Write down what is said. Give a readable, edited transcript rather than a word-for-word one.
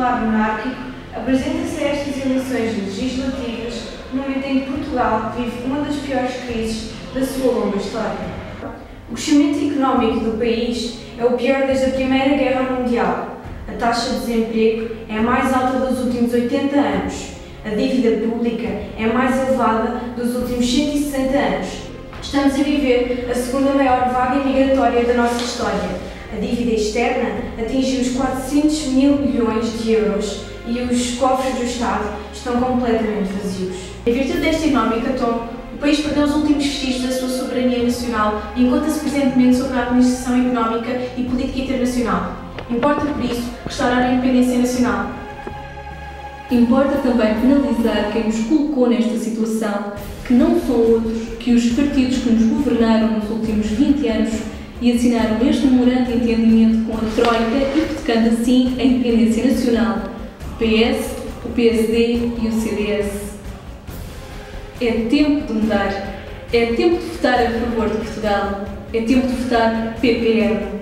Popular Monárquico apresenta-se a estas eleições legislativas no momento em que Portugal vive uma das piores crises da sua longa história. O crescimento económico do país é o pior desde a Primeira Guerra Mundial. A taxa de desemprego é a mais alta dos últimos 80 anos. A dívida pública é a mais elevada dos últimos 160 anos. Estamos a viver a segunda maior vaga migratória da nossa história. A dívida externa atingiu os 400 mil milhões de euros e os cofres do Estado estão completamente vazios. Em virtude desta enorme hecatombe, o país perdeu os últimos vestígios da sua soberania nacional e encontra-se presentemente sob a administração económica e política internacional. Importa, por isso, restaurar a independência nacional. Importa também penalizar quem nos colocou nesta situação, que não são outros que os partidos que nos governaram nos últimos 20 anos e assinaram este memorando de entendimento com a Troika, hipotecando assim a independência nacional, o PS, o PSD e o CDS. É tempo de mudar. É tempo de votar a favor de Portugal. É tempo de votar PPM.